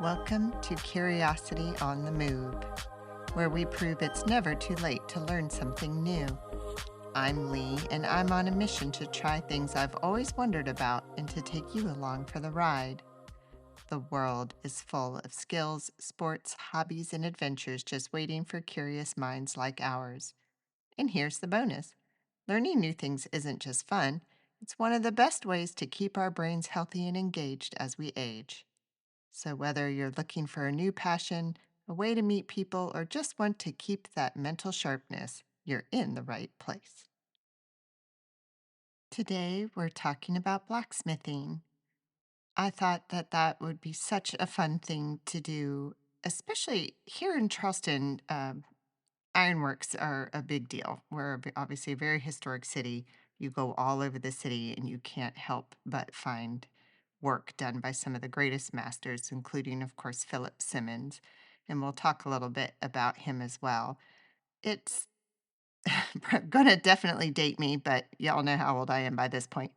Welcome to Curiosity on the Move, where we prove it's never too late to learn something new. I'm Lee, and I'm on a mission to try things I've always wondered about and to take you along for the ride. The world is full of skills, sports, hobbies, and adventures just waiting for curious minds like ours. And here's the bonus: learning new things isn't just fun, it's one of the best ways to keep our brains healthy and engaged as we age. So, whether you're looking for a new passion, a way to meet people, or just want to keep that mental sharpness, you're in the right place. Today, we're talking about blacksmithing. I thought that that would be such a fun thing to do, especially here in Charleston. Ironworks are a big deal. We're obviously a very historic city. You go all over the city and you can't help but find work done by some of the greatest masters, including, of course, Philip Simmons. And we'll talk a little bit about him as well. It's going to definitely date me, but y'all know how old I am by this point.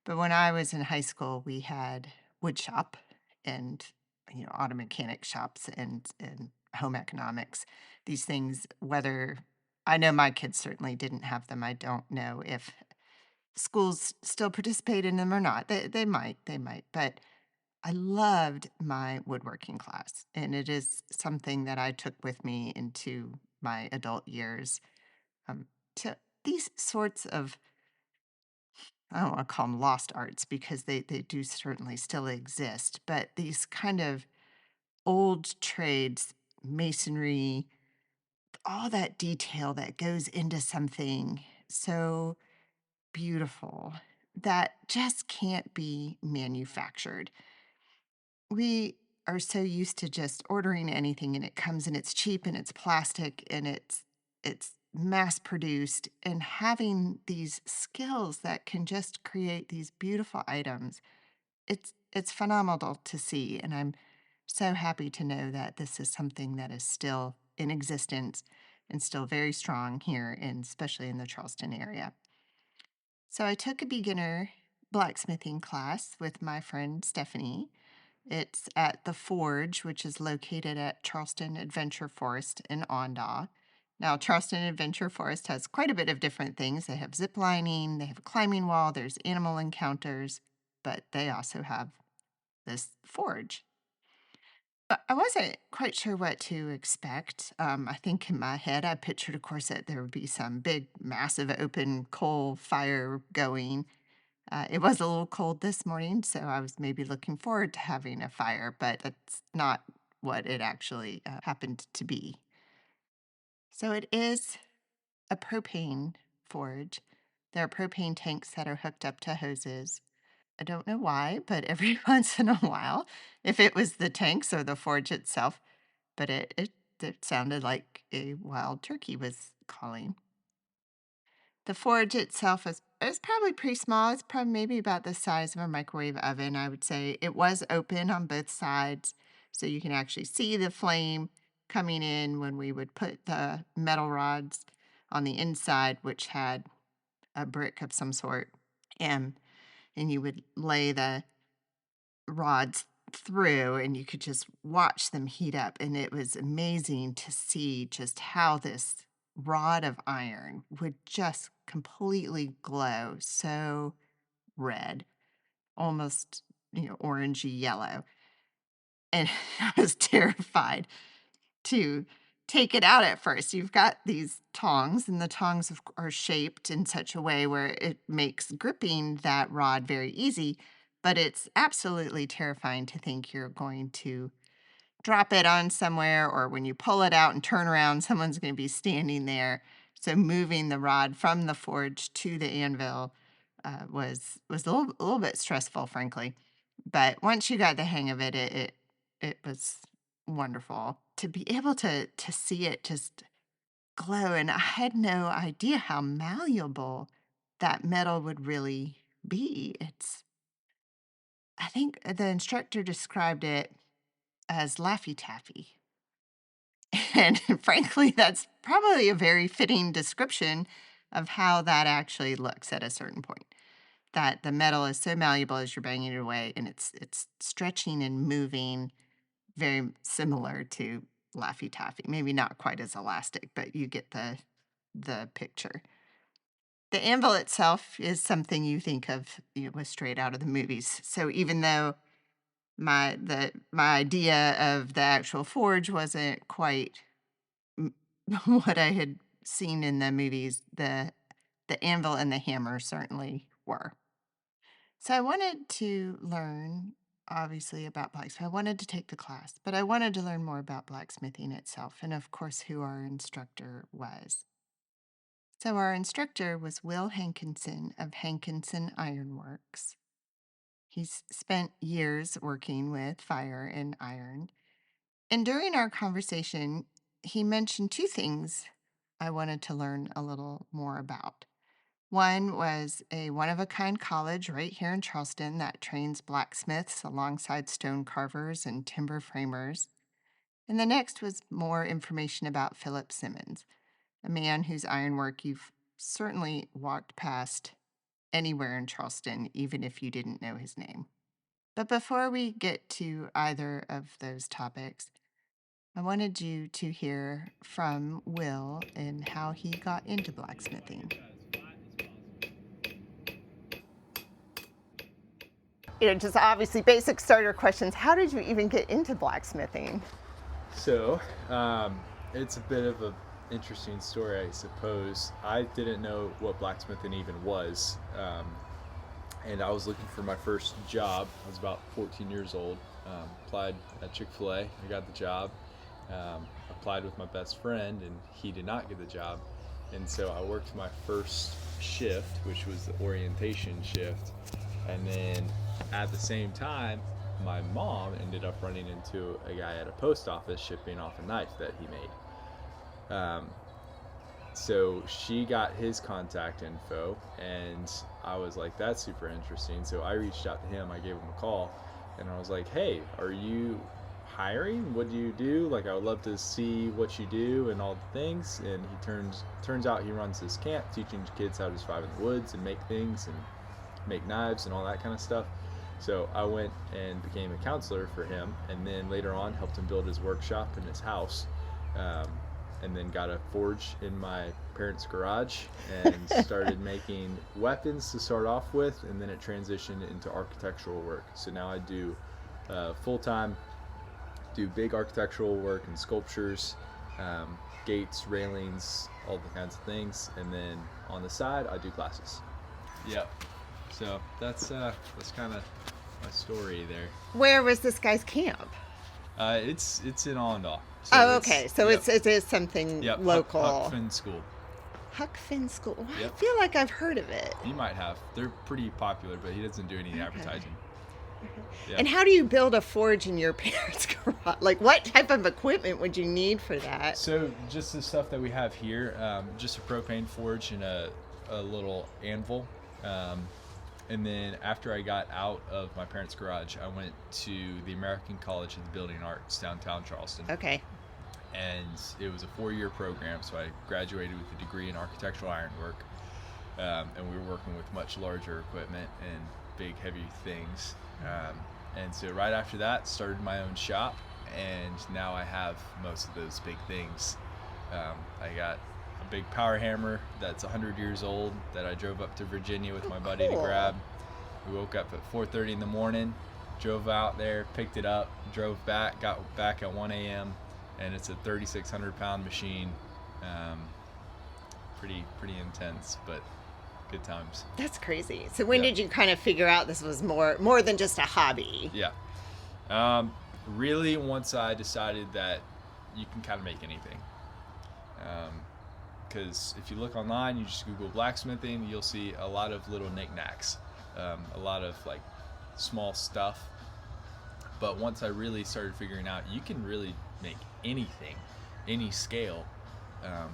But when I was in high school, we had wood shop and auto mechanic shops and home economics. These things, whether I know my kids certainly didn't have them. I don't know if schools still participate in them or not. They might. But I loved my woodworking class, and it is something that I took with me into my adult years. Um, to these sorts of, I don't want to call them lost arts because they do certainly still exist, but these kind of old trades, masonry, all that detail that goes into something so beautiful that just can't be manufactured. We are so used to just ordering anything and it comes and it's cheap and it's plastic and it's mass produced, and having these skills that can just create these beautiful items, it's phenomenal to see, and I'm so happy to know that this is something that is still in existence and still very strong here, and especially in the Charleston area. So I took a beginner blacksmithing class with my friend Stephanie. It's at the Forge, which is located at Charleston Adventure Forest in Ondaw. Now, Charleston Adventure Forest has quite a bit of different things. They have zip lining, they have a climbing wall, there's animal encounters, but they also have this forge. But I wasn't quite sure what to expect. I think in my head, I pictured, of course, that there would be some big, massive open coal fire going. It was a little cold this morning, so I was maybe looking forward to having a fire, but that's not what it actually happened to be. So it is a propane forge. There are propane tanks that are hooked up to hoses. I don't know why, but every once in a while, if it was the tanks or the forge itself, but it sounded like a wild turkey was calling. The forge itself is probably pretty small. It's probably maybe about the size of a microwave oven, I would say. It was open on both sides, so you can actually see the flame coming in when we would put the metal rods on the inside, which had a brick of some sort, and and you would lay the rods through and you could just watch them heat up, and it was amazing to see just how this rod of iron would just completely glow so red, almost, orangey yellow. And I was terrified to take it out at first. You've got these tongs, and the tongs are shaped in such a way where it makes gripping that rod very easy, but it's absolutely terrifying to think you're going to drop it on somewhere, or when you pull it out and turn around, someone's going to be standing there. So moving the rod from the forge to the anvil was a little bit stressful, frankly. But once you got the hang of it, it was wonderful to be able to see it just glow. And I had no idea how malleable that metal would really be. I think the instructor described it as Laffy Taffy. And frankly, that's probably a very fitting description of how that actually looks at a certain point. That the metal is so malleable as you're banging it away, and it's stretching and moving very similar to Laffy Taffy. Maybe not quite as elastic, but you get the picture. The anvil itself is something you think of, was straight out of the movies. So even though my idea of the actual forge wasn't quite m- what I had seen in the movies, the anvil and the hammer certainly were. So I wanted to learn, obviously, about blacksmith. I wanted to take the class, but I wanted to learn more about blacksmithing itself, and of course, who our instructor was. So our instructor was Will Hankinson of Hankinson Ironworks. He's spent years working with fire and iron. And during our conversation, he mentioned two things I wanted to learn a little more about. One was a one of a kind college right here in Charleston that trains blacksmiths alongside stone carvers and timber framers. And the next was more information about Philip Simmons, a man whose ironwork you've certainly walked past anywhere in Charleston, even if you didn't know his name. But before we get to either of those topics, I wanted you to hear from Will and how he got into blacksmithing. Just obviously basic starter questions. How did you even get into blacksmithing? So, it's a bit of an interesting story, I suppose. I didn't know what blacksmithing even was, and I was looking for my first job. I was about 14 years old. Applied at Chick-fil-A. I got the job. Applied with my best friend, and he did not get the job. And so I worked my first shift, which was the orientation shift, and then at the same time, my mom ended up running into a guy at a post office shipping off a knife that he made. So she got his contact info, and I was like, that's super interesting. So I reached out to him, I gave him a call, and I was like, hey, are you hiring? What do you do? Like, I would love to see what you do and all the things. And he turns out he runs this camp teaching kids how to survive in the woods and make things and make knives and all that kind of stuff. So I went and became a counselor for him, and then later on helped him build his workshop in his house, and then got a forge in my parents' garage and started making weapons to start off with, and then it transitioned into architectural work. So now I do full-time, do big architectural work and sculptures, gates, railings, all the kinds of things, and then on the side I do classes. Yep. So that's kind of my story there. Where was this guy's camp? It's in Allendale. So okay. So yep. It is something yep. local. Huck Finn School. Huck Finn School. Well, yep. I feel like I've heard of it. You might have. They're pretty popular, but he doesn't do any advertising. Yep. And how do you build a forge in your parents' garage? Like, what type of equipment would you need for that? So just the stuff that we have here, just a propane forge and a little anvil. And then after I got out of my parents' garage, I went to the American College of the Building Arts downtown Charleston. Okay. And it was a 4-year program, so I graduated with a degree in architectural ironwork. And we were working with much larger equipment and big, heavy things. And so right after that, started my own shop, and now I have most of those big things. I got a big power hammer that's 100 years old that I drove up to Virginia with my buddy to grab. We woke up at 4:30 in the morning, drove out there, picked it up, drove back, got back at 1 a.m., and it's a 3,600 pound machine. Pretty intense, but good times. That's crazy. So when did you kind of figure out this was more than just a hobby? Yeah. Really, once I decided that you can kind of make anything. Because if you look online, you just Google blacksmithing, you'll see a lot of little knickknacks, a lot of like small stuff. But once I really started figuring out you can really make anything, any scale,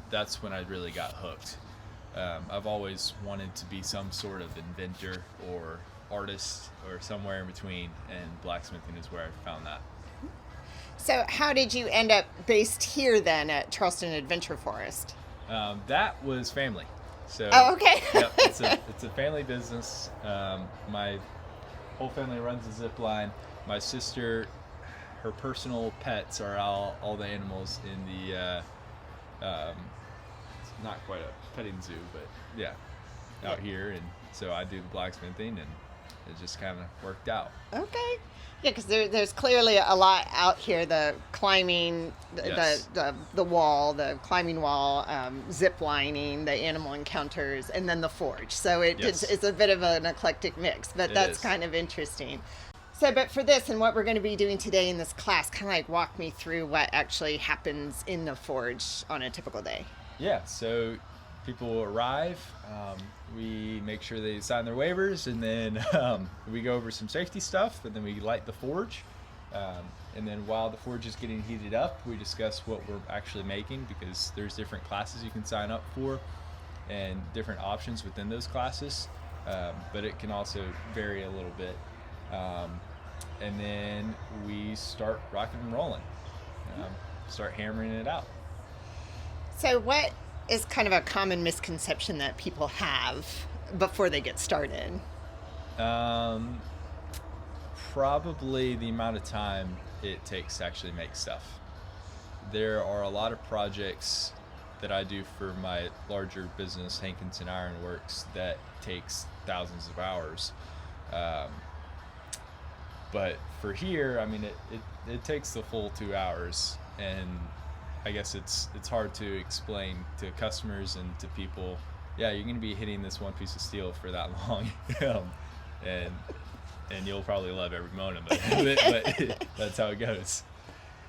that's when I really got hooked. I've always wanted to be some sort of inventor or artist or somewhere in between, and blacksmithing is where I found that. So how did you end up based here then at Charleston Adventure Forest? That was family. So, oh, okay. Yep, it's a family business. My whole family runs a zip line. My sister her personal pets are all the animals in the it's not quite a petting zoo, but yeah, out here. And so I do the blacksmithing, and it just kind of worked out. Okay. Yeah, because there's clearly a lot out here. The climbing, Yes. the wall, the climbing wall, zip lining, the animal encounters, and then the forge. So Yes. it's a bit of an eclectic mix, but It that's is. kind of interesting. So, but for this and what we're going to be doing today in this class, kind of like walk me through what actually happens in the forge on a typical day. Yeah, so people will arrive. We make sure they sign their waivers, and then we go over some safety stuff, and then we light the forge. And then while the forge is getting heated up, we discuss what we're actually making, because there's different classes you can sign up for and different options within those classes. But it can also vary a little bit. And then we start rocking and rolling, start hammering it out. So, what is kind of a common misconception that people have before they get started? Um, Probably the amount of time it takes to actually make stuff. There are a lot of projects that I do for my larger business, Hankinson Ironworks, that takes thousands of hours. But for here, I mean, it takes the full 2 hours, and I guess it's hard to explain to customers and to people. Yeah, you're going to be hitting this one piece of steel for that long, and you'll probably love every moment of it. But that's how it goes.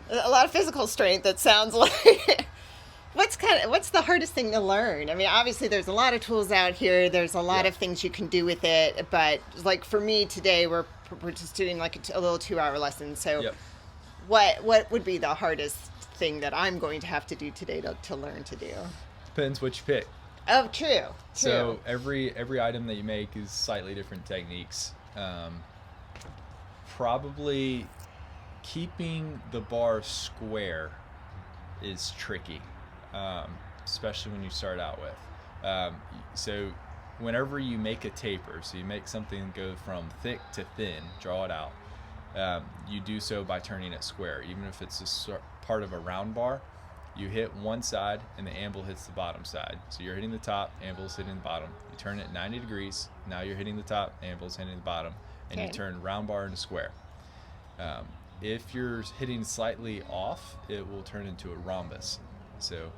A lot of physical strength. That sounds like. What's the hardest thing to learn? I mean, obviously there's a lot of tools out here. There's a lot Yeah. of things you can do with it, but like for me today, we're just doing like a little 2 hour lesson. So, Yep. what would be the hardest thing that I'm going to have to do today to learn to do? Depends what you pick. Oh, true. So every item that you make is slightly different techniques. Probably keeping the bar square is tricky, especially when you start out with. So whenever you make a taper, so you make something go from thick to thin, draw it out, you do so by turning it square. Even if it's part of a round bar, you hit one side and the anvil hits the bottom side. So you're hitting the top, anvil's hitting the bottom. You turn it 90 degrees, now you're hitting the top, anvil's hitting the bottom, and you turn round bar into square. If you're hitting slightly off, it will turn into a rhombus. So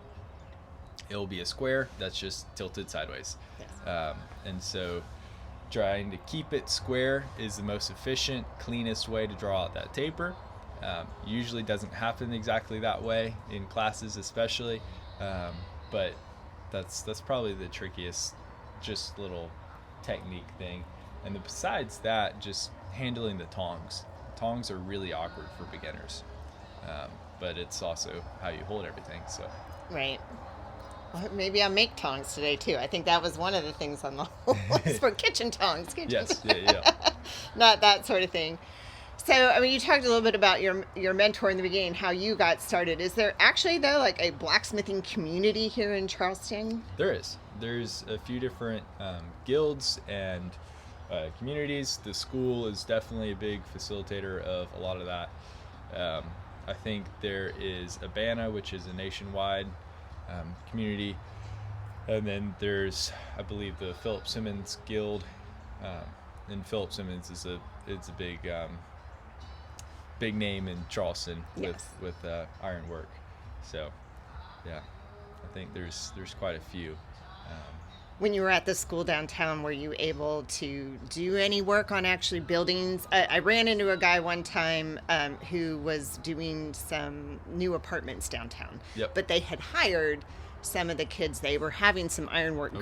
it'll be a square that's just tilted sideways. Yes. And so trying to keep it square is the most efficient, cleanest way to draw out that taper. Usually doesn't happen exactly that way in classes, especially, but that's probably the trickiest, just little technique thing. And then besides that, just handling the tongs. Tongs are really awkward for beginners, but it's also how you hold everything. So Right. Well, maybe I'll make tongs today too. I think that was one of the things on the list for kitchen tongs. yes, yeah. Not that sort of thing. So, I mean, you talked a little bit about your mentor in the beginning, how you got started. Is there actually, though, like a blacksmithing community here in Charleston? There's a few different guilds and communities. The school is definitely a big facilitator of a lot of that. I think there is Abana, which is a nationwide community, and then there's, I believe, the Philip Simmons Guild, and Philip Simmons is a big name in Charleston with ironwork. So yeah, I think there's quite a few. When you were at the school downtown, were you able to do any work on actually buildings? I ran into a guy one time who was doing some new apartments downtown. Yep. But they had hired some of the kids. They were having some ironwork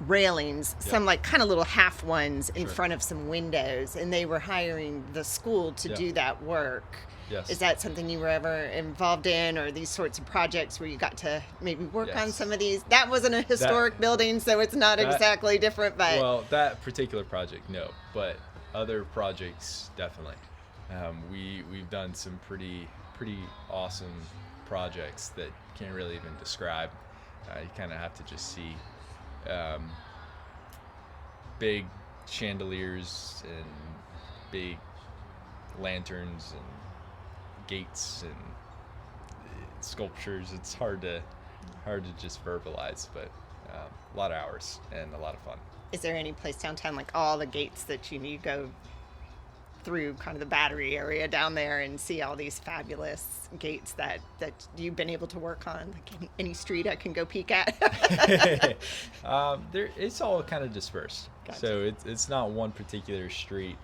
railings, some like kind of little half ones in front of some windows, and they were hiring the school to do that work. Yes. Is that something you were ever involved in, or these sorts of projects where you got to maybe work on some of these? That wasn't a historic building, so it's not exactly different, but... Well, that particular project, no, but other projects, definitely. We've done some pretty awesome projects that can't really even describe. You kind of have to just see big chandeliers and big lanterns and gates and sculptures. It's hard to just verbalize, but a lot of hours and a lot of fun. Is there any place downtown, like all the gates that you need to go through kind of the battery area down there and see all these fabulous gates that you've been able to work on? Like any street I can go peek at? It's all kind of dispersed, Gotcha. so it's not one particular street.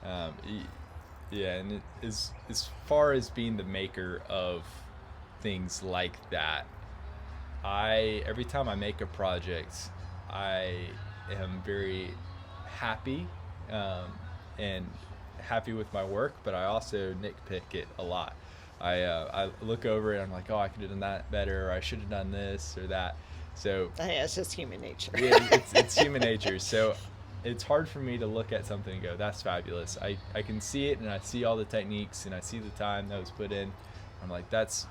Yeah, and as far as being the maker of things like that, I every time I make a project, I am very happy, and happy with my work, but I also nitpick it a lot. I look over it and I'm like, oh, I could have done that better, or I should have done this or that. So Yeah, it's just human nature. yeah, it's human nature. So it's hard for me to look at something and go, that's fabulous. I can see it and I see all the techniques and I see the time that was put in. I'm like, that's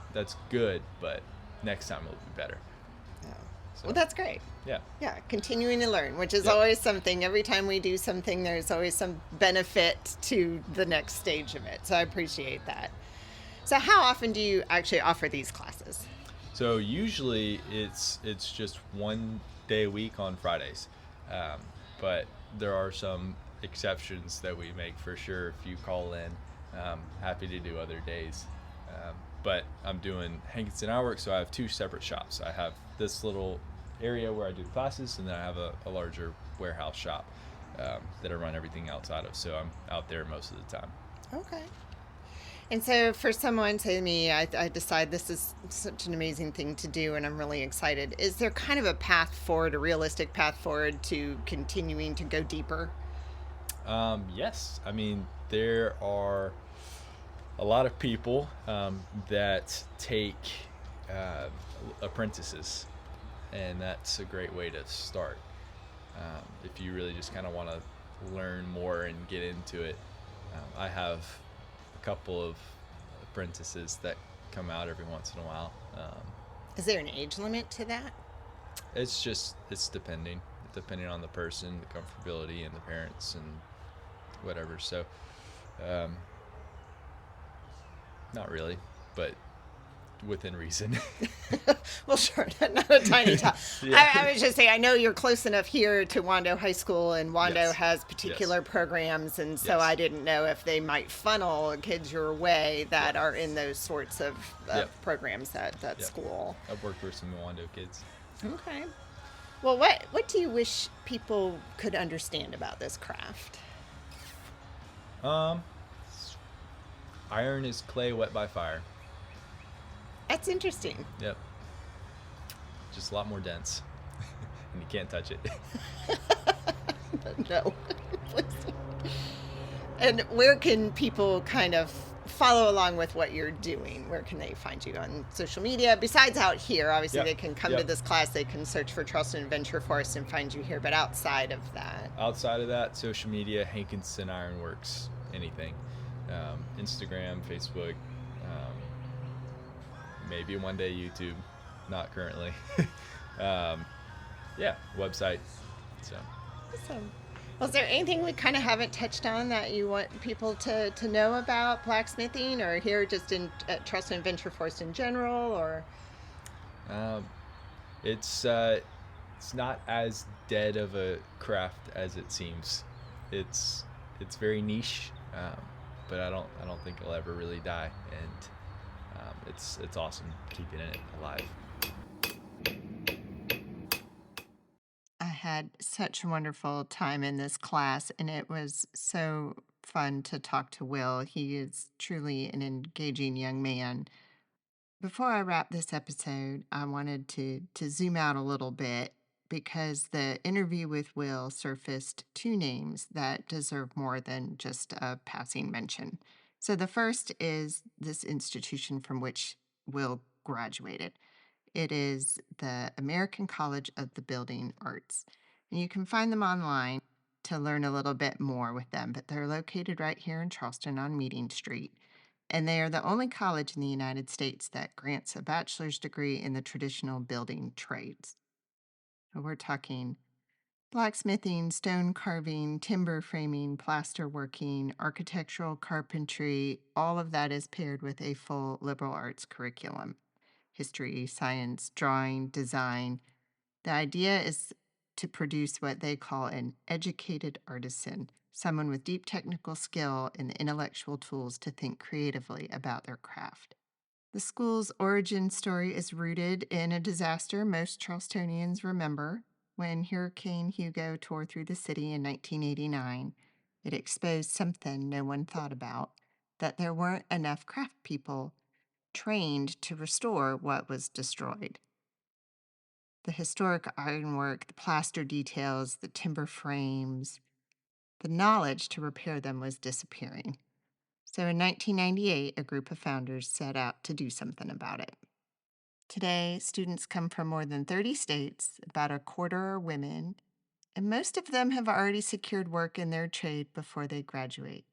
good, but next time it'll be better. Yeah. Well, So that's great. yeah, Yeah, continuing to learn, which is yep. always something. Every time we do something, there's always some benefit to the next stage of it. So I appreciate that. So how often do you actually offer these classes? So usually it's just 1 day a week on Fridays, um, but there are some exceptions that we make for sure. If you call in, happy to do other days. But I'm doing Hankinson Ironworks, so I have two separate shops. I have this little area where I do classes, and then I have a larger warehouse shop that I run everything outside of. So I'm out there most of the time. Okay. And so for someone, say to me, I decide this is such an amazing thing to do and I'm really excited. Is there kind of a path forward, a realistic path forward to continuing to go deeper? Yes, I mean there are a lot of people that take uh, apprentices, and that's a great way to start. If you really just kind of want to learn more and get into it, I have a couple of apprentices that come out every once in a while. Is there an age limit to that? It's depending on the person, the comfortability, and the parents, and whatever. So, um, not really, but within reason. Well, sure, not a tiny tot. Yeah. I was just saying, I know you're close enough here to Wando High School, and Wando Yes. has particular Yes. programs, and so Yes. I didn't know if they might funnel kids your way that Yep. are in those sorts of Yep. programs at that Yep. school. I've worked with some Wando kids. Okay. Well, what do you wish people could understand about this craft? Um, Iron is clay wet by fire. That's interesting. Yep. Just a lot more dense, and you can't touch it. No. Please. And where can people kind of follow along with what you're doing? Where can they find you on social media? Besides out here, obviously Yep. they can come to Yep. this class, they can search for Charleston Adventure Forest and find you here, but outside of that. Outside of that, social media, Hankinson Ironworks, anything. Instagram, Facebook, maybe one day YouTube, not currently. Yeah, website. So Awesome. Was there anything we kind of haven't touched on that you want people to know about blacksmithing or here just in at Charleston Adventure Forest in general or? um, it's not as dead of a craft as it seems. It's very niche, but I don't think it'll ever really die, and it's awesome keeping it alive. I had such a wonderful time in this class, and it was so fun to talk to Will. He is truly an engaging young man. Before I wrap this episode, I wanted to zoom out a little bit because the interview with Will surfaced two names that deserve more than just a passing mention. So the first is this institution from which Will graduated. It is the American College of the Building Arts. And you can find them online to learn a little bit more with them, but they're located right here in Charleston on Meeting Street. And they are the only college in the United States that grants a bachelor's degree in the traditional building trades. So we're talking Blacksmithing, stone carving, timber framing, plaster working, architectural carpentry, all of that is paired with a full liberal arts curriculum: history, science, drawing, design. The idea is to produce what they call an educated artisan, someone with deep technical skill and the intellectual tools to think creatively about their craft. The school's origin story is rooted in a disaster most Charlestonians remember. When Hurricane Hugo tore through the city in 1989, it exposed something no one thought about: that there weren't enough craft people trained to restore what was destroyed. The historic ironwork, the plaster details, the timber frames, the knowledge to repair them was disappearing. So in 1998, a group of founders set out to do something about it. Today, students come from more than 30 states, about a quarter are women, and most of them have already secured work in their trade before they graduate.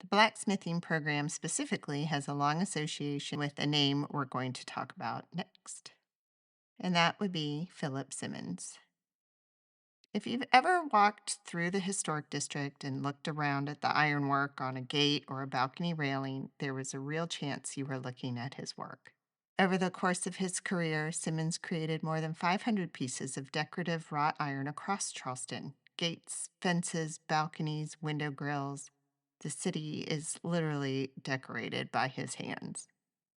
The blacksmithing program specifically has a long association with a name we're going to talk about next, and that would be Philip Simmons. If you've ever walked through the historic district and looked around at the ironwork on a gate or a balcony railing, there was a real chance you were looking at his work. Over the course of his career, Simmons created more than 500 pieces of decorative wrought iron across Charleston: gates, fences, balconies, window grills. The city is literally decorated by his hands.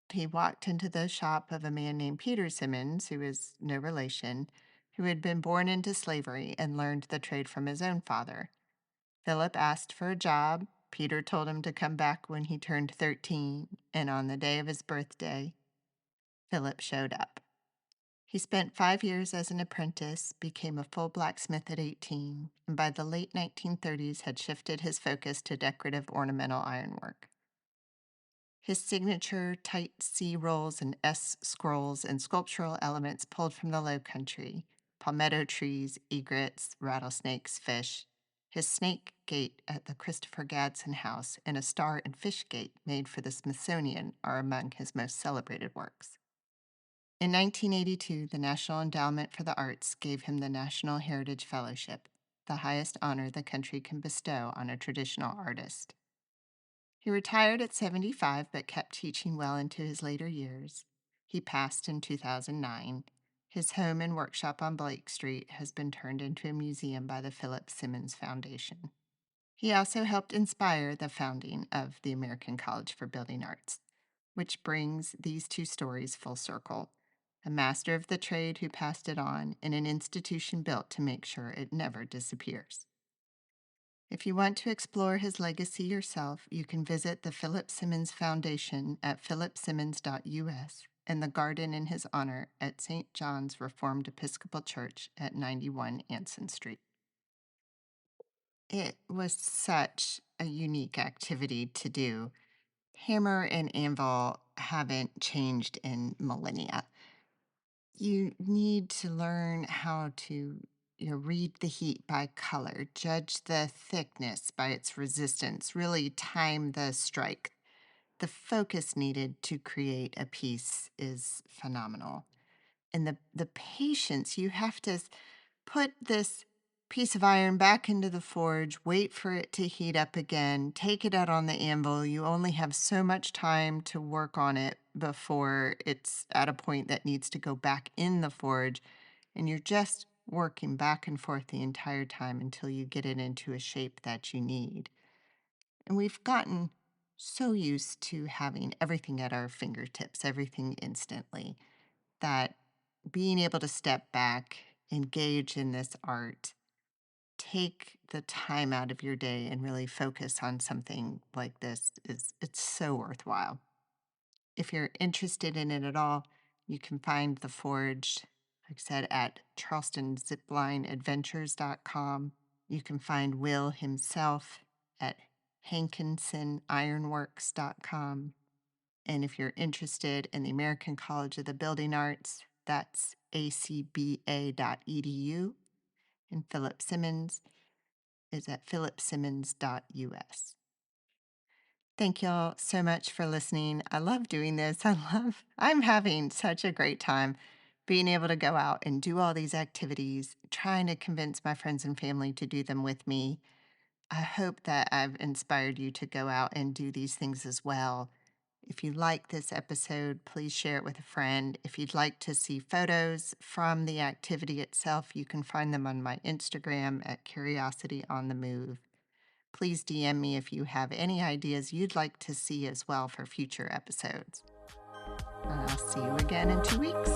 He walked into the shop of a man named Peter Simmons, who is no relation, who had been born into slavery and learned the trade from his own father. Philip asked for a job. Peter told him to come back when he turned 13, and on the day of his birthday, Philip showed up. He spent 5 years as an apprentice, became a full blacksmith at 18, and by the late 1930s had shifted his focus to decorative ornamental ironwork. His signature tight C rolls and S scrolls and sculptural elements pulled from the Low Country: palmetto trees, egrets, rattlesnakes, fish. His snake gate at the Christopher Gadsden House and a star and fish gate made for the Smithsonian are among his most celebrated works. In 1982, the National Endowment for the Arts gave him the National Heritage Fellowship, the highest honor the country can bestow on a traditional artist. He retired at 75 but kept teaching well into his later years. He passed in 2009. His home and workshop on Blake Street has been turned into a museum by the Philip Simmons Foundation. He also helped inspire the founding of the American College for Building Arts, which brings these two stories full circle: a master of the trade who passed it on, and an institution built to make sure it never disappears. If you want to explore his legacy yourself, you can visit the Philip Simmons Foundation at philipsimmons.us and the garden in his honor at St. John's Reformed Episcopal Church at 91 Anson Street. It was such a unique activity to do. Hammer and anvil haven't changed in millennia. You need to learn how to read the heat by color, judge the thickness by its resistance, really time the strike. The focus needed to create a piece is phenomenal. And the patience you have to put this piece of iron back into the forge, wait for it to heat up again, take it out on the anvil. You only have so much time to work on it before it's at a point that needs to go back in the forge. And you're just working back and forth the entire time until you get it into a shape that you need. And we've gotten so used to having everything at our fingertips, everything instantly, that being able to step back, engage in this art, take the time out of your day and really focus on something like this it's so worthwhile. If you're interested in it at all, you can find the forge, like I said, at charlestonziplineadventures.com. You can find Will himself at hankinsonironworks.com. And if you're interested in the American College of the Building Arts, that's acba.edu. And Philip Simmons is at philipsimmons.us. Thank y'all so much for listening. I love doing this. I'm having such a great time. being able to go out and do all these activities, trying to convince my friends and family to do them with me. I hope that I've inspired you to go out and do these things as well. If you like this episode, please share it with a friend. If you'd like to see photos from the activity itself, you can find them on my Instagram at Curiosity on the Move. Please DM me if you have any ideas you'd like to see as well for future episodes. And I'll see you again in 2 weeks.